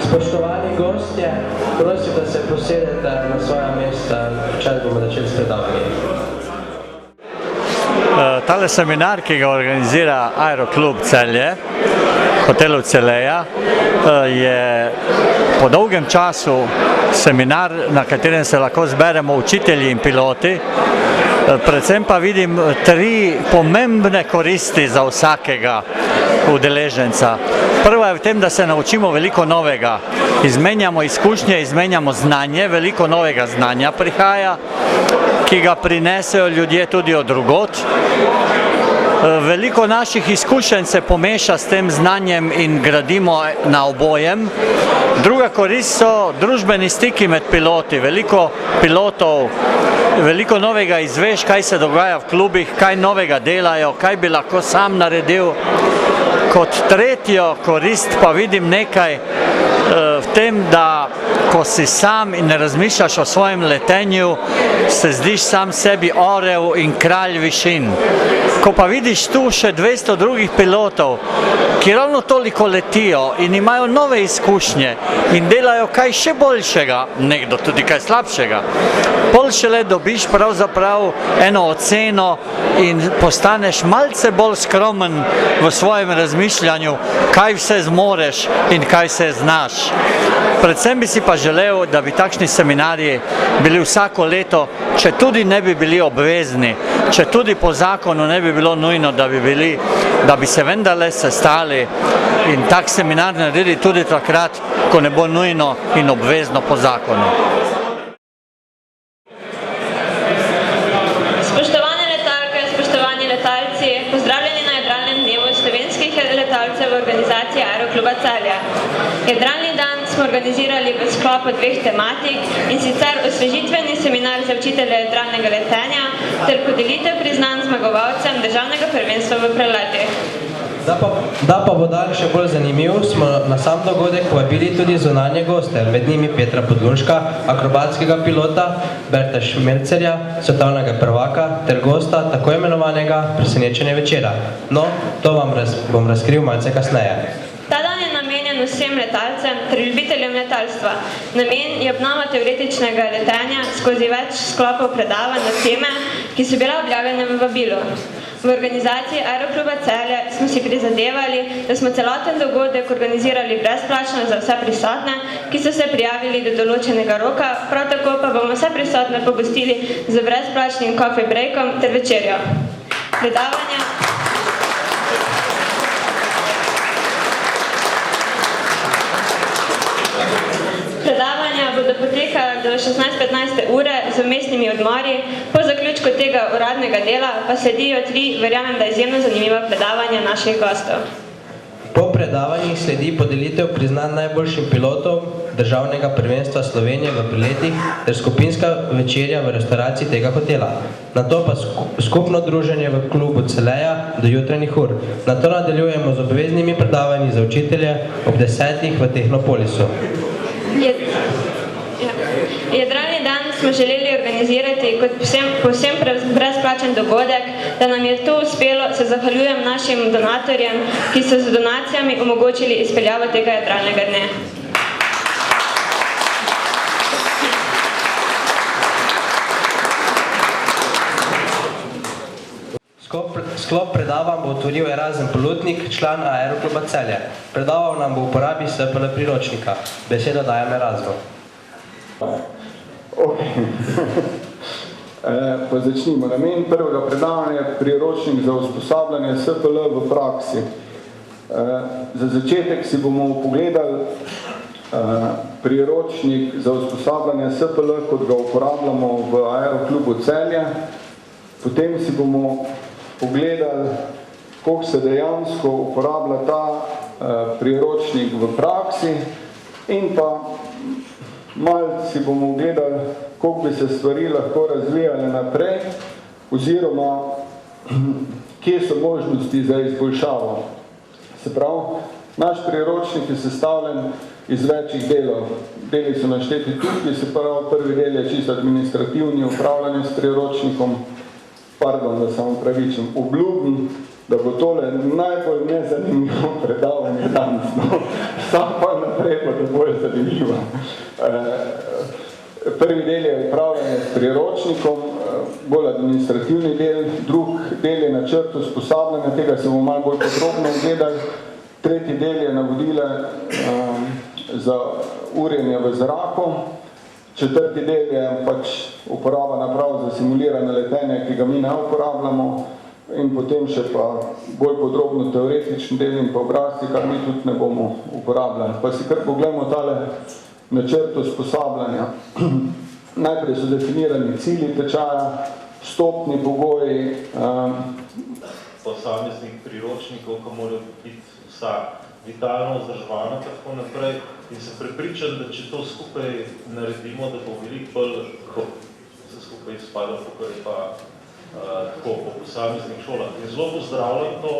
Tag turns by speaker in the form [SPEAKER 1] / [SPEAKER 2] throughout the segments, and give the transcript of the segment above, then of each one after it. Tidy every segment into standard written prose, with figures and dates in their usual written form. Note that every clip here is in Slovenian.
[SPEAKER 1] Spoštovani gostje, prosim, da se posedete na svoja mesta, čas bomo začeli s predavanjem.
[SPEAKER 2] Tale seminar, ki ga organizira Aeroklub Celje, hotelu Celeja, je po dolgem času seminar, na katerem se lahko zberemo učitelji in piloti. Predvsem pa vidim 3 pomembne koristi za vsakega udeleženca. Prva je v tem, da se naučimo veliko novega, izmenjamo izkušnje, izmenjamo znanje, veliko novega znanja prihaja, ki ga prinesejo ljudje tudi od drugod. Veliko naših izkušenj se pomeša s tem znanjem in gradimo na obojem. Druga korist so družbeni stiki med piloti, veliko pilotov, veliko novega izveš, kaj se dogaja v klubih, kaj novega delajo, kaj bi lahko sam naredil. Kot tretjo korist pa vidim nekaj v tem, da ko si sam in ne razmišljaš o svojem letenju, se zdiš sam sebi orel in kralj višin. Ko pa vidiš tu še 200 drugih pilotov, ki ravno toliko letijo in imajo nove izkušnje in delajo kaj še boljšega, nekdo tudi kaj slabšega, pol šele dobiš pravzaprav eno oceno in postaneš malce bolj skromen v svojem razmišljanju, kaj vse zmoreš in kaj se znaš. Predvsem bi si pa želel, da bi takšni seminarji bili vsako leto, če tudi ne bi bili obvezni, če tudi po zakonu ne bi bilo nujno, da bi se vendarle sestali in tak seminar naredili tudi takrat, ko ne bo nujno in obvezno po zakonu.
[SPEAKER 3] Spoštovane letalke, spoštovani letalci, pozdravljeni na jadralnem dnevu slovenskih letalcev v organizaciji Aerokluba Celje. Jadralni dan smo organizirali v sklopu 2 tematik, in sicer osvežitveni seminar za učitelje jadralnega letenja ter podelitev priznanj zmagovalcem državnega prvenstva v preletih.
[SPEAKER 1] Da pa bo dan še bolj zanimiv, smo na sam dogodek povabili tudi zunanje goste, med njimi Petra Podlunška, akrobatskega pilota, Berta Šmelcerja, svetovnega prvaka ter gosta tako imenovanega presenečenja večera. No, to vam bom razkril malce kasneje.
[SPEAKER 3] Ta dan je namenjen vsem letalcem ter ljubiteljem letalstva. Namen je obnova teoretičnega letenja skozi več sklopov predavanj na teme, ki so bile objavljene v vabilu. V organizaciji Aerokluba Celje smo si prizadevali, da smo celoten dogodek organizirali brezplačno za vse prisotne, ki so se prijavili do določenega roka, prav tako pa bomo vse prisotne pogostili z brezplačnim coffee breakom ter večerjo. Predavanja bodo potekala do 16:15 ure z vmesnimi odmori, po zaključku tega uradnega dela pa sledijo 3, verjamem, da izjemno zanimiva predavanja naših gostov.
[SPEAKER 1] Po predavanjih sledi podelitev priznanj najboljšim pilotom državnega prvenstva Slovenije v preletih ter skupinska večerja v restavraciji tega hotela. Nato pa skupno druženje v klubu Celeja do jutranjih ur. Nato nadaljujemo z obveznimi predavanji za učitelje ob 10:00 v Tehnopolisu.
[SPEAKER 3] Jadralni dan smo želeli organizirati kot povsem brezplačen dogodek, da nam je to uspelo, se zahvaljujem našim donatorjem, ki so z donacijami omogočili izpeljavo tega jadralnega dne.
[SPEAKER 1] Sklop predavanj bo otvoril Erazem Polutnik, član Aerokluba Celje. Predaval nam bo uporabi SPL priročnika. Besedo dajem Erazmu.
[SPEAKER 4] Pa začnimo. Namen prvega predavanja je priročnik za usposabljanje SPL v praksi. Za začetek si bomo pogledali priročnik za usposabljanje SPL, kot ga uporabljamo v Aeroklubu Celje. Potem si bomo pogledali, koliko se dejansko uporablja ta priročnik v praksi in pa malo si bomo gledali, koliko bi se stvari lahko razvijale naprej oziroma kje so možnosti za izboljšavo. Se pravi, naš priročnik je sestavljen iz večjih delov. Deli so našteti tukaj, se pravi, prvi del je čisto administrativni, upravljanje s priročnikom, pardon, da sem pravičen, obljubim, da bo tole najbolj nezanimivo predavanje danes. Sam pa naprej pa da bolj zanimivo. Prvi del je upravljanje s priročnikom, bolj administrativni del, drug del je načrt usposabljanja, tega se bomo malo bolj podrobno ogledali. Tretji del je navodile za urjenje v zraku. Četrti del je pač uporaba naprav za simulirane letenje, ki ga mi ne uporabljamo, in potem še pa bolj podrobno teoretični del in pa obrazci, kar mi tudi ne bomo uporabljali. Pa si kar pogledamo tale načrt usposabljanja. Najprej so definirani cilji tečaja, vstopni pogoji.
[SPEAKER 5] Posameznih priročnikov, ko morajo biti vsak vitalno vzdrževano, tako naprej, in se prepričam, da če to skupaj naredimo, da bo veliko bolj, ko se skupaj izpada, kako je pa tako po posameznih šolah. In zelo pozdravljam to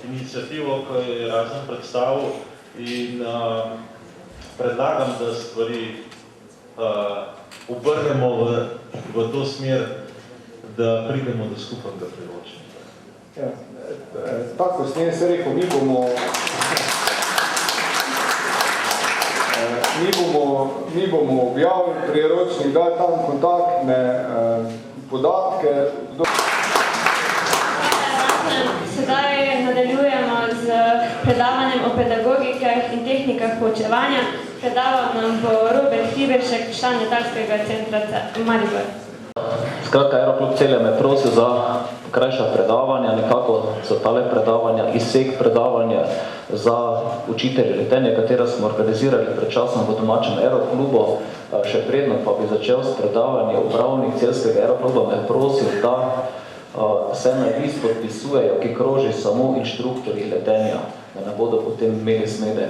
[SPEAKER 5] inicijativo, ko je Erazem predstavil, in predlagam, da stvari obrnemo v to smer, da pridemo do skupnega priročnika.
[SPEAKER 4] Ja, tako sem jaz rekel, mi bomo objavili priročnik, dali tam kontaktne podatke.
[SPEAKER 3] Sedaj nadaljujemo z predavanjem o pedagogikah in tehnikah poučevanja. Predaval nam bo Robert Hiberšek, član Letalskega centra Maribor.
[SPEAKER 6] Skratka, Aeroklub Celje me prosil za krajša predavanja, nekako so tale predavanja, izsek predavanja za učitelje letenja, katera smo organizirali pred časom v domačem Aeroklubu. Še predno pa bi začel s predavanje upravnik Celjskega Aerokluba, me prosil, da se na list podpisujejo, ki kroži samo inštruktorji letenja, da ne bodo potem imeli smede.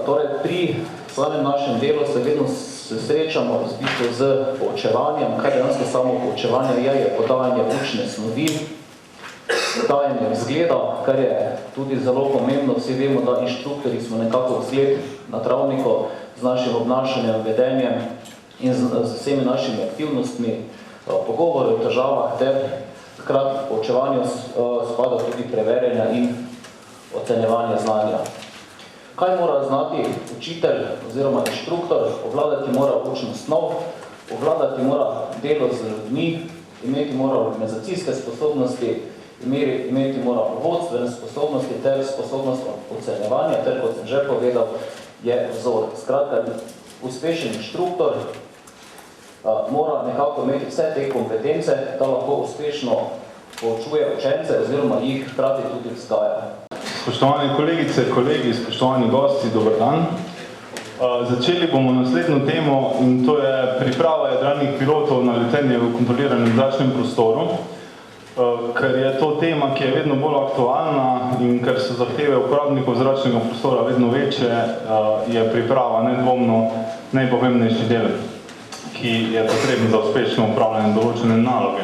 [SPEAKER 6] Torej, pri samem našem delu se vedno srečamo z poučevanjem, kaj dejansko samo poučevanje je podajanje učne snovi, dajanje vzgleda, kar je tudi zelo pomembno. Vsi vemo, da inštruktorji smo nekako vzgled na travniku z našim obnašanjem, vedenjem in z vsemi našimi aktivnostmi, pogovori o težavah ter hkrati poučevanju spada tudi preverjanja in ocenjevanje znanja. Kaj mora znati učitelj oziroma inštruktor? Obvladati mora učno snov, obvladati mora delo z ljudmi, imeti mora organizacijske sposobnosti, imeti mora vodstvene sposobnosti ter sposobnost ocenjevanja, ter kot sem že povedal, je vzor. Skratka, uspešen inštruktor mora nekako imeti vse te kompetence, da lahko uspešno poučuje učence oziroma jih hkrati tudi vzgaja.
[SPEAKER 7] Spoštovane kolegice, kolegi, spoštovani gosti, dober dan. Začeli bomo naslednjo temo in to je priprava jadralnih pilotov na letenje v kontroliranem zračnem prostoru, ker je to tema, ki je vedno bolj aktualna in ker so zahteve uporabnikov zračnega prostora vedno večje, je priprava nedvomno najpomembnejši del, ki je potreben za uspešno upravljanje določene naloge.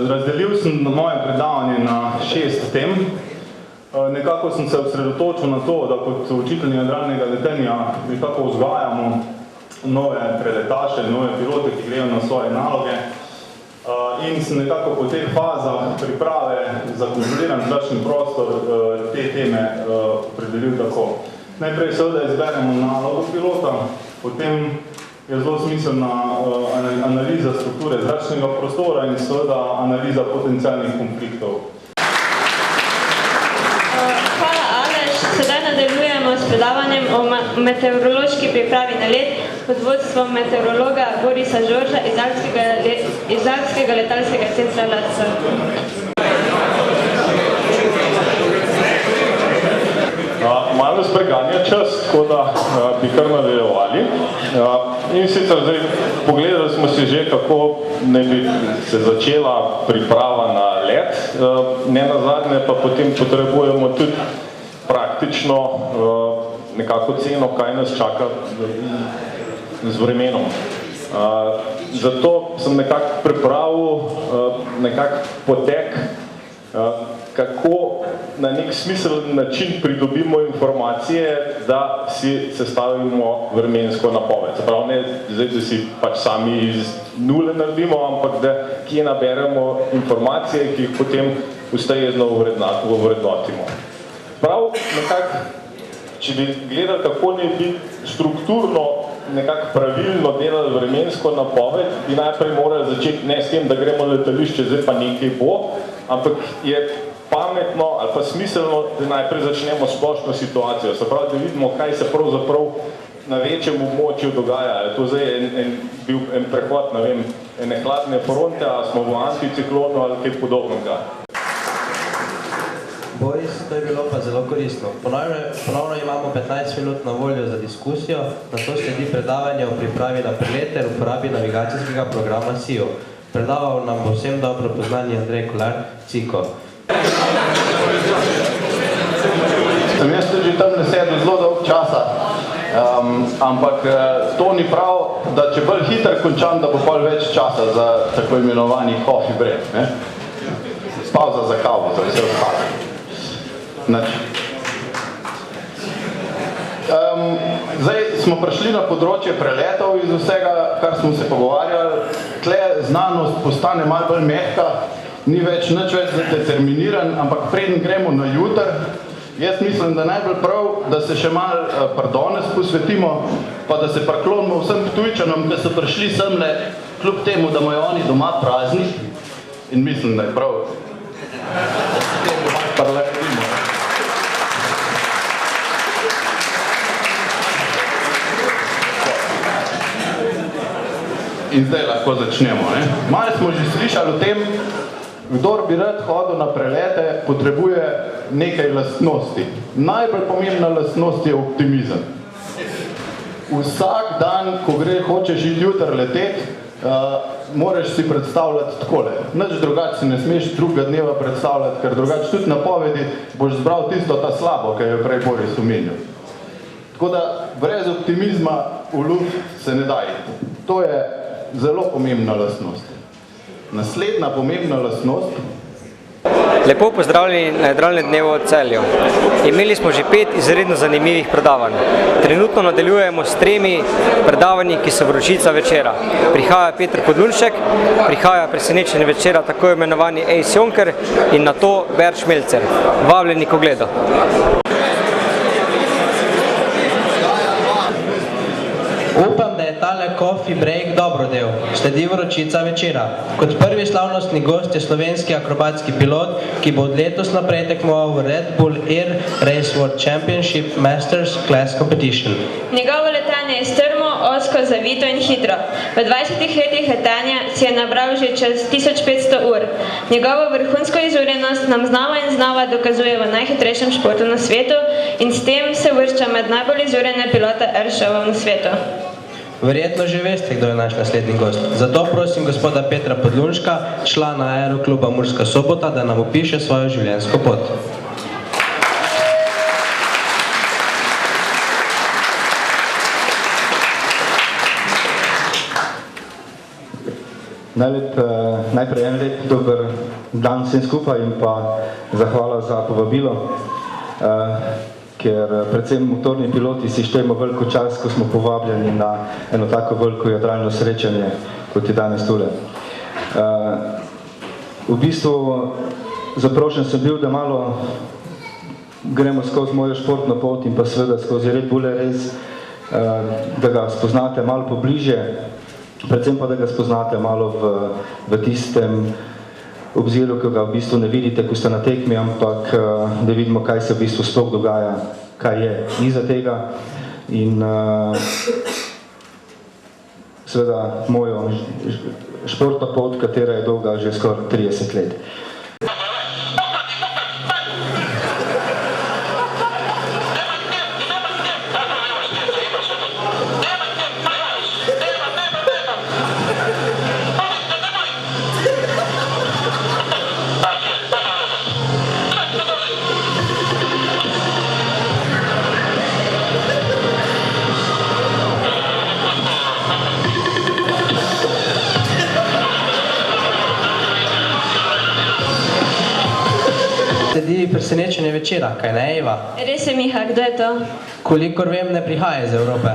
[SPEAKER 7] Razdelil sem moje predavanje na 6 tem. Nekako sem se osredotočil na to, da kot učitelj jadralnega letenja nekako vzgajamo nove preletaše, nove pilote, ki grejo na svoje naloge. In sem nekako po teh fazah priprave za kontroliran zračni prostor te teme opredelil tako. Najprej seveda izberemo nalogo pilota, potem je zelo smiselna analiza strukture zračnega prostora in seveda analiza potencialnih konfliktov.
[SPEAKER 3] Hvala, Aleš. Sedaj nadaljujemo s predavanjem o meteorološki pripravi na let pod vodstvom meteorologa Borisa Žorža iz Alpskega letalskega centra LAC.
[SPEAKER 7] Malo spreganja čas, tako da bi kar nadaljevali. In sicer zdaj pogledali smo si že, kako ne bi se začela priprava na let. Nenazadnje pa potem potrebujemo tudi praktično nekako ceno, kaj nas čaka z vremenom. Zato sem nekako pripravil potek, kako na nek smiseln način pridobimo informacije, da si sestavimo vremensko napoved. Zaprav ne zdaj, da si pač sami iz nule naredimo, ampak da kje naberemo informacije, ki jih potem ustrezno ovrednotimo. Prav nekako, če bi gledali, kako ne bi strukturno nekako pravilno delali vremensko napoved, bi najprej morali začeti ne s tem, da gremo na letališče, zdaj pa nekaj bo, ampak je pametno ali pa smiselno, da najprej začnemo splošno situacijo. Se pravi, da vidimo, kaj se pravzaprav na večjem območju dogaja. Je to zdaj bil en prehod, ne vem, ene hladne fronte, a smo v anticiklonu ali kaj podobnega.
[SPEAKER 1] Boris, to je bilo pa zelo koristno. Ponovno imamo 15 minut na voljo za diskusijo, nato sledi predavanje o pripravi na prelet ter uporabi navigacijskega programa SIO. Predaval nam bo vsem dobro poznani Andrej Kolar, CIKO.
[SPEAKER 8] Sem jaz tudi že tam nasedel zelo dolg časa, ampak to ni prav, da če bolj hiter končam, da bo pol več časa za tako imenovani coffee break, ne? Pauza za kavo, za vse ostalo. Zdaj smo prišli na področje preletov iz vsega, kar smo se pogovarjali. Tle znanost postane malo bolj mehka, ni več nič več determiniran, ampak preden gremo na jutr, jaz mislim, da najbolj prav, da se še malo danes posvetimo, pa da se priklonimo vsem Ptujčanom, ki so prišli semle, kljub temu, da imajo oni doma praznik, in mislim, da je prav. In zdaj lahko začnemo. Malo smo že slišali o tem, kdor bi rad hodil na prelete, potrebuje nekaj lastnosti. Najbolj pomembna lastnost je optimizem. Vsak dan, ko hočeš iti jutr leteti, moraš si predstavljati takole. Nič drugače si ne smeš drugega dneva predstavljati, ker drugače tudi napovedi boš zbral tisto ta slabo, ki je prej Boris omenil. Tako da brez optimizma v luft se ne da iti. To je zelo pomembna lastnost. Naslednja pomembna lastnost.
[SPEAKER 9] Lepo pozdravljeni na Jadralnem dnevu v Celju. Imeli smo že 5 izredno zanimivih predavanj. Trenutno nadaljujemo s 3 predavanji, ki so vročica večera. Prihaja Peter Podlunšek, prihaja presenečenje večera tako imenovani Ace Jonker in nato Bert Šmelcer. Vabljeni k ogledu.
[SPEAKER 1] Upam, da je tale coffee break dobro del. Sledi vročica večera. Kot prvi slavnostni gost je slovenski akrobatski pilot, ki bo od letos naprej tekmoval v Red Bull Air Race World Championship Masters Class Competition.
[SPEAKER 3] Njegovo letenje je strmo, ozko, zavito in hitro. V 20 letih letenja si je nabral že čez 1500 ur. Njegovo vrhunsko izurjenost nam znova in znova dokazuje v najhitrejšem športu na svetu in s tem se uvršča med najbolj izurjene pilote airshowov na svetu.
[SPEAKER 1] Verjetno že veste, kdo je naš naslednji gost. Zato prosim gospoda Petra Podlunška, člana Aerokluba Murska Sobota, da nam opiše svojo življenjsko pot.
[SPEAKER 10] Najprej en lep dober dan vsem skupaj in pa zahvala za povabilo, ker predvsem motorni piloti si štejemo veliko čas, ko smo povabljeni na eno tako veliko jadralno srečanje, kot je danes tule. V bistvu zaprošen sem bil, da malo gremo skozi mojo športno pot in pa seveda skozi Red Bull Race, da ga spoznate malo pobliže, predvsem pa da ga spoznate malo v tistem obziru, ki ga v bistvu ne vidite, ko ste na tekmi, ampak da vidimo, kaj se v bistvu sploh dogaja, kaj je iza tega in seveda mojo športna pot, katera je dolga že skoraj 30 let.
[SPEAKER 1] Sledi presenečenje večera, kaj ne, Eva?
[SPEAKER 3] Res je, Miha, kdo je to?
[SPEAKER 1] Kolikor vem, ne prihaja iz Evrope.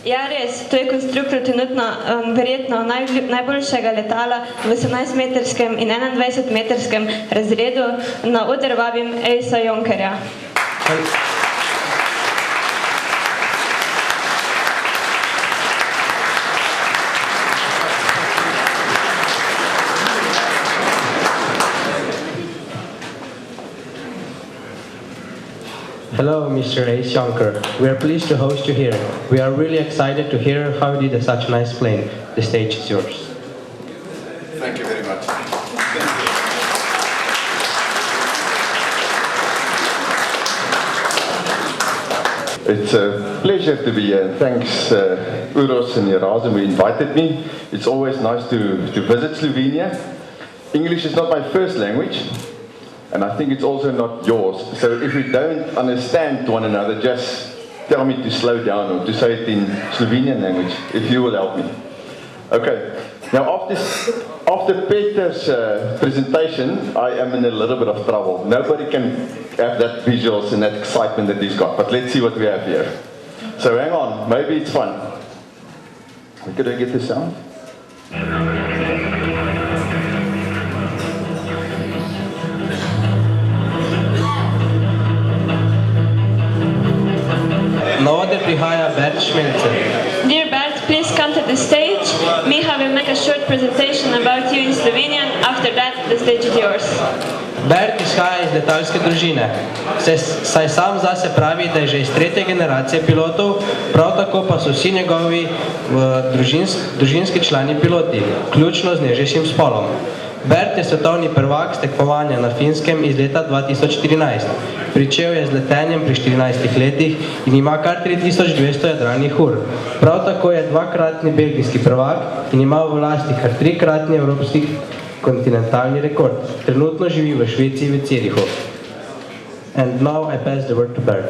[SPEAKER 3] Ja, res, to je konstruktor trenutno verjetno najboljšega letala v 18-metrskem in 21-metrskem razredu. Na oder vabim Ejsa Jonkerja.
[SPEAKER 1] Hello, Mr. Ace Jonker. We are pleased to host you here. We are really excited to hear how you did such a nice plane. The stage is yours.
[SPEAKER 11] Thank you very much. It's a pleasure to be here. Thanks, Uros and Erasmus, who invited me. It's always nice to visit Slovenia. English is not my first language, and I think it's also not yours. So if we don't understand one another, just tell me to slow down or to say it in Slovenian language, if you will help me. Okay. Now after Peter's presentation, I am in a little bit of trouble. Nobody can have that visuals and that excitement that he's got, but let's see what we have here. So hang on, maybe it's fun. Could I get the sound?
[SPEAKER 1] Na oder prihaja Bert Šmelcer.
[SPEAKER 3] Dear Bert, please come to the stage. Miha will make a short presentation about you in Slovenian. After that, the stage is yours.
[SPEAKER 1] Bert izhaja iz letalske družine. Saj sam zase pravi, da je že iz 3. generacije pilotov, prav tako pa so vsi njegovi družinski člani piloti, vključno z nežjejšim spolom. Bert je svetovni prvak s tekmovanja na Finskem iz leta 2014. Pričel je z letenjem pri 14 letih in ima kar 3200 jadralnih ur. Prav tako je dvakratni belgijski prvak in ima v lasti kar 3-kratni evropski kontinentalni rekord. Trenutno živi v Švici v Zürichu. And now I pass the word to Bert.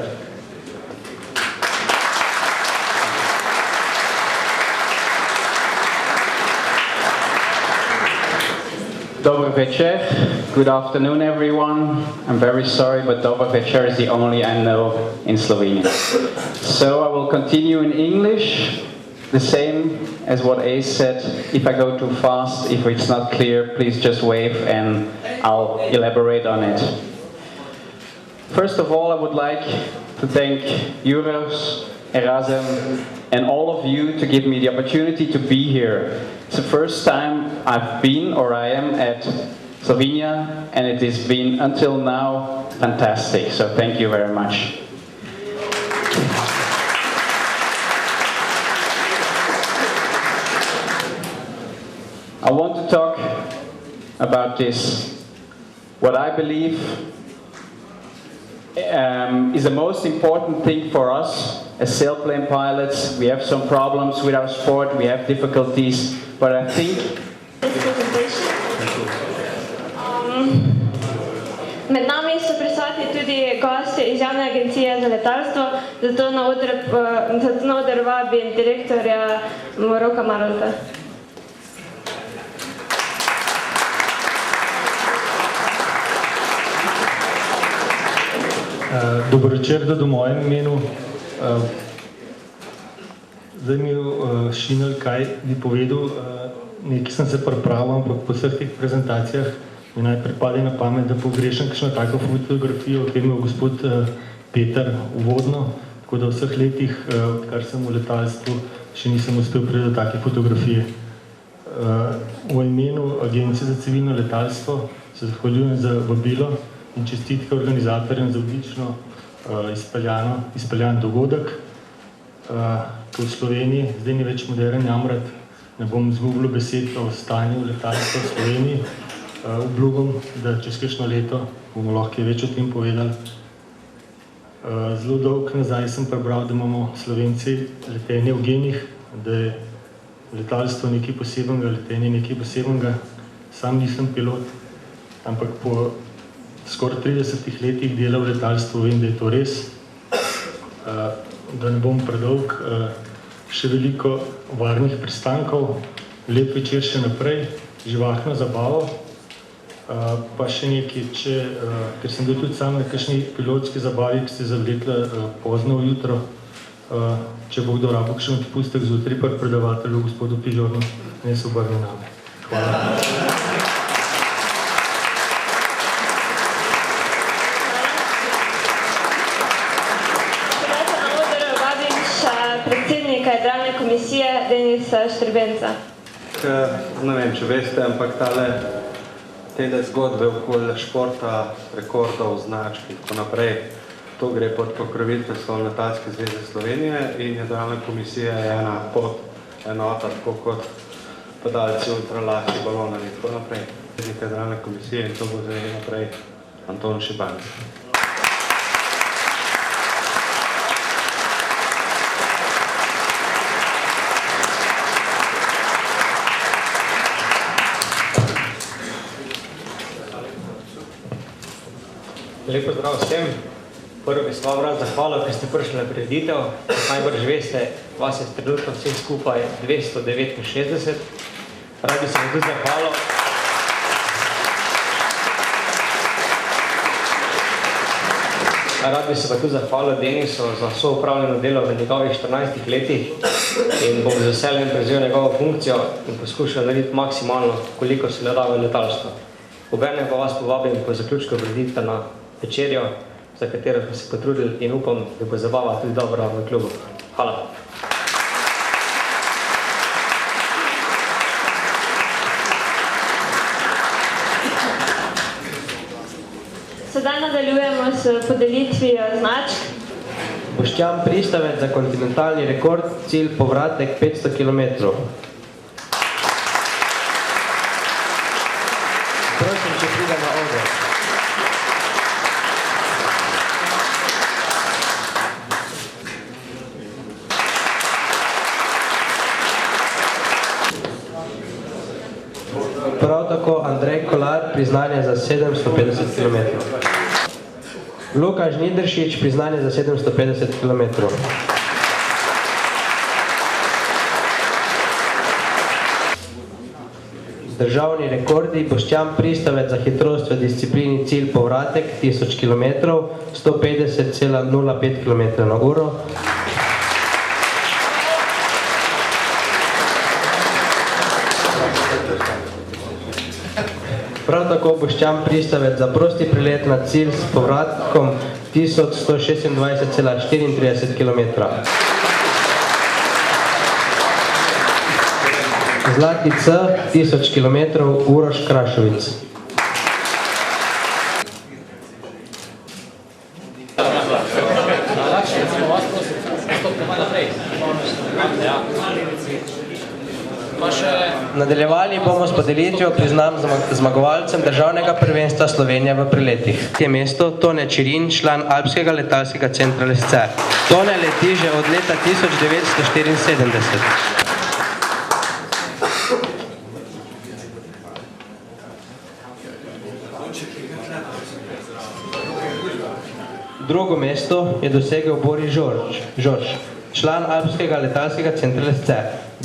[SPEAKER 12] Dobar večer. Good afternoon, everyone. I'm very sorry, but Dobar večer is the only I know in Slovenia. So I will continue in English, the same as what Ace said. If I go too fast, if it's not clear, please just wave and I'll elaborate on it. First of all, I would like to thank Euros, Erasmus, and all of you to give me the opportunity to be here. It's the first time I've been, or I am, at Slovenia, and it has been, until now, fantastic. So thank you very much. I want to talk about this, what I believe is the most important thing for us as sailplane pilots. We have some problems with our sport, we have difficulties, but I think...
[SPEAKER 3] Med nami so prisotni tudi gosti iz Javne agencije za letalstvo, zato na oder vabim direktorja Roka Marolta.
[SPEAKER 13] Dober večer tudi v mojem imenu. Zdaj mi Šinel, kaj bi povedal, nekaj sem se pripravil, ampak po vseh teh prezentacijah mi najprej pade na pamet, da pogrešam kakšno tako fotografijo, ki je imel gospod Peter uvodno, tako da v vseh letih, odkar sem v letalstvu, še nisem uspel priti do take fotografije. V imenu Agencije za civilno letalstvo se zahvaljujem za vabilo in čestitke organizatorjem za odlično izpeljan dogodek. Ko v Sloveniji, zdaj ni več moderen jamrat, ne bom izgubil besed o stanju letalstva v Sloveniji. Obljubim, da čez kakšno leto bomo lahko več o tem povedali. Zelo dolgo nazaj sem prebral, da imamo Slovenci letenje v genih, da je letalstvo nekaj posebnega, letenje nekaj posebnega. Sam nisem pilot, ampak po skoraj 30 letih dela v letalstvu vem, da je to res. Da ne bom predolg, še veliko varnih pristankov, lep večer še naprej, živahno zabavo, pa še nekaj, ker sem bil tudi sam na kakšni pilotski zabavi, ki ste zavletla pozno ujutro, če bo kdo rabo kakšen odpustek zjutraj pri predavatelju, gospodu Pižornu, ne se obrne name. Hvala.
[SPEAKER 3] Predsednika Jadralne komisije Denisa Štrbenca.
[SPEAKER 14] Ne vem, če veste, ampak tele zgodbe okoli športa, rekordov, značk in tako naprej, to gre pod pokroviteljstvom Letalske zveze Slovenije in Jadralna komisija je ena enota, tako kot padalci ultralahkih balonov in tako naprej. Predsednik Jadralne komisije in to bo zdaj naprej Anton Šibanc.
[SPEAKER 9] Lep pozdrav vsem. Prvo bi se vam rad zahvalil, ker ste prišli na prireditev. Najbrž veste, vas je trenutno vseh skupaj 269. Rad bi se vam tudi zahvalil. Rad bi se pa tudi zahvalil Denisu za vso upravljeno delo v njegovih 14 letih in bom z veseljem prevzel njegovo funkcijo in poskušal narediti maksimalno, koliko se le da v letalstvo. Obenem pa vas povabim po zaključku prireditve na večerjo, za katero smo se potrudili in upam, da bo zabava tudi dobra v klubu. Hvala.
[SPEAKER 3] Sedaj nadaljujemo s podelitvijo značk.
[SPEAKER 1] Boštjan Pristavec za kontinentalni rekord, cilj povratek 500 km. Prosim, če pride na oder. Prav tako Andrej Kolar, priznanje za 750 km. Luka Žnidršič, priznanje za 750 km. Državni rekordi, Boštjan Pristavec za hitrost v disciplini cilj povratek 1000 km, 150,05 km na uro. Prav tako Boštjan Pristavec za prosti prelet na cilj s povratkom 1126,34 km. Zlati C, 1000 km, Uroš Krašovic. Nadaljevali bomo s podelitvijo priznam zmagovalcem državnega prvenstva Slovenije v preletih. Je mesto Tone Čirin, član Alpskega letalskega centra Lesce. Tone leti že od leta 1974. Drugo mesto je dosegel Boris Žorž, član Alpskega letalskega centra Lesce.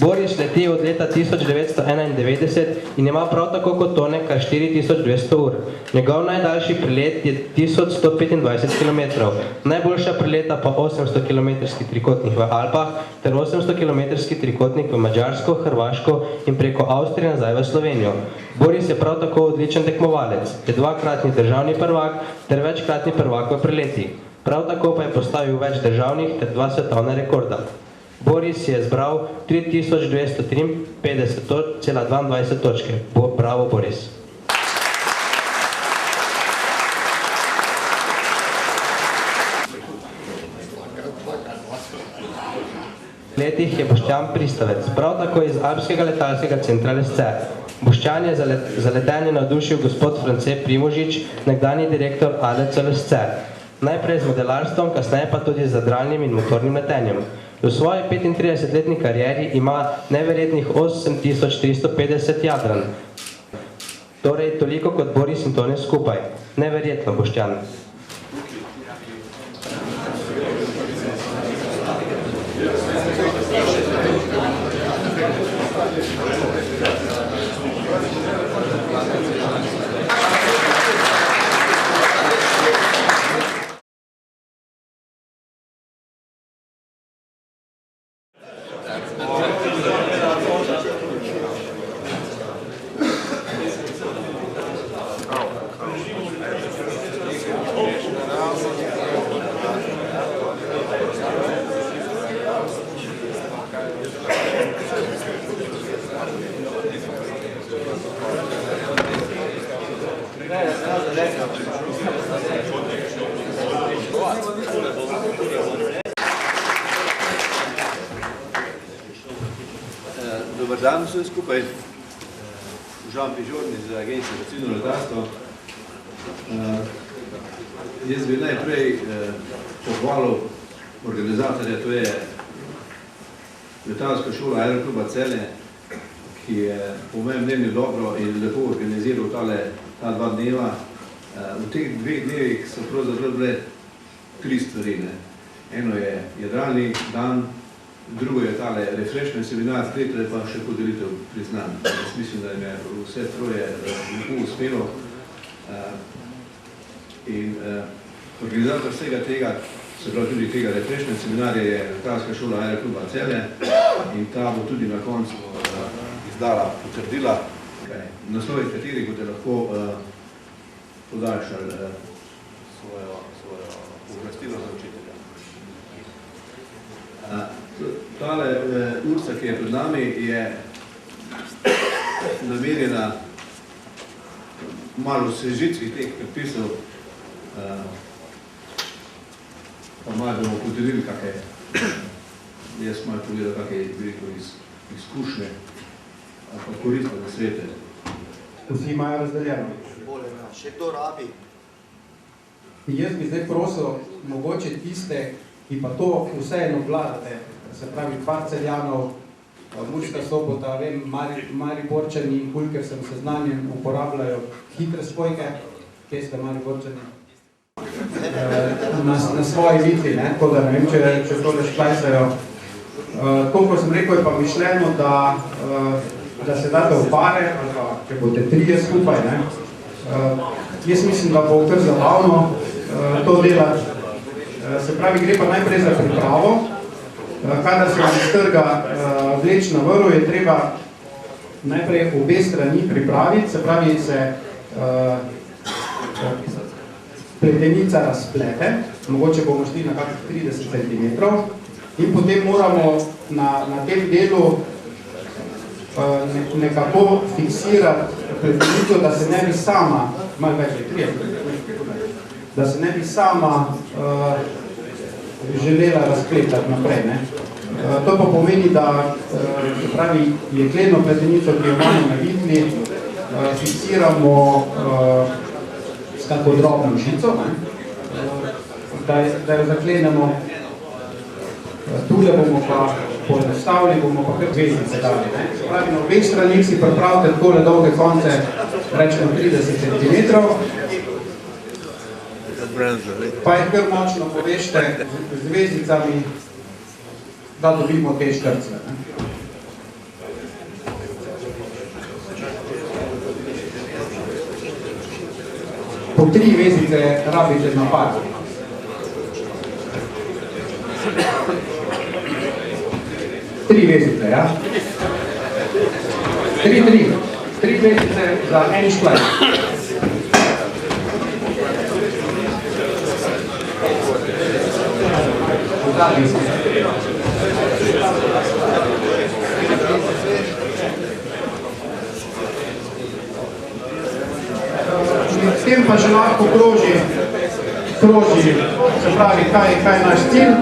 [SPEAKER 1] Boris leti od leta 1991 in ima prav tako kot Tone kar 4200 ur. Njegov najdaljši prelet je 1125 km, najboljša preleta pa 800 km trikotnik v Alpah ter 800 km trikotnik v Madžarsko, Hrvaško in preko Avstrije nazaj v Slovenijo. Boris je prav tako odličen tekmovalec, je dvakratni državni prvak ter večkratni prvak v preletih. Prav tako pa je postavil več državnih ter 2 svetovna rekorda. Boris je zbral 3253,22 točke. Bravo, Boris. letih je Boštjan Pristavec, prav tako iz Alpskega letalskega centra Lesce. Boštjan je za letenje navdušil gospod France Primožič, nekdanji direktor ADC Lesce. Najprej z modelarstvom, kasneje pa tudi z jadralnim in motornim letenjem. V svoji 35-letni karieri ima neverjetnih 8350 jadran. Torej toliko kot Boris in Tone skupaj. Neverjetno, Boštjan.
[SPEAKER 15] Dobar dan vsem skupaj. Žan Pižorn iz Agencije za civilno letalstvo. Jaz bi najprej pohvalil organizatorja, to je letalska šola Aerokluba Celje, ki je po mojem mnenju dobro in lepo organiziral ta dva dneva. V teh dveh dnevih so pravzaprav bile tri stvari. Eno je jadralni dan, drugo je tale refreshment seminar, tretje je pa še podelitev priznanj. Jaz mislim, da je vse troje lepo uspelo. In organizator vsega tega, se pravi tudi tega refreshment seminarja, je letalska šola Aerokluba Celje in ta bo tudi na koncu izdala potrdila, naslovi katerih boste lahko podaljšali svojo pooblastilo za učitelja. Tale urca, ki je pred nami, je namenjena malo svežitvi teh predpisov, pa malo bomo podelili kakaj, jaz malo pogledal kakaj izkušnje, pa koristne nasvete.
[SPEAKER 16] Vsi imajo razdeljeno.
[SPEAKER 17] Še kdo rabi?
[SPEAKER 16] Jaz bi zdaj prosil mogoče tiste, ki pa to vseeno vladate, se pravi par Celjanov, Murska Sobota, vem, Mariborčani in kolikor sem seznanjen, uporabljajo hitre spojke, kje ste Mariborčani? Na svoji vitli, tako da ne vem, če to le šplajsajo. To, ko sem rekel, je pa mišljeno, da se date v pare, ali pa če boste trije skupaj. Jaz mislim, da bo kar zabavno to delati. Se pravi, gre pa najprej za pripravo. Kadar se vam strga vlečna vrv, je treba najprej obe strani pripraviti, se pravi, se pletenica razplete, mogoče bomo šli na kakih 30 cm, in potem moramo na tem delu nekako fiksirati pletenico, da se ne bi sama, malo več je 30, da se ne bi sama želela razpletati naprej. To pa pomeni, da jekleno pletenico, ki jo imamo na vitli, fiksiramo s tako drobno žico, da jo zaklenemo. Tule bomo pa poenostavili, bomo pa kar zvezdice dali. Se pravi, na obeh stranih si pripravite takole dolge konce, rečemo 30 cm, pa jih kar močno povežite z zvezdicami, da dobimo te štrcle. po 3 vezice rabite napad. Tri vezice, ja? 3 vezice za en šplaj. S tem pa že lahko kroži, se pravi, kaj je naš cilj.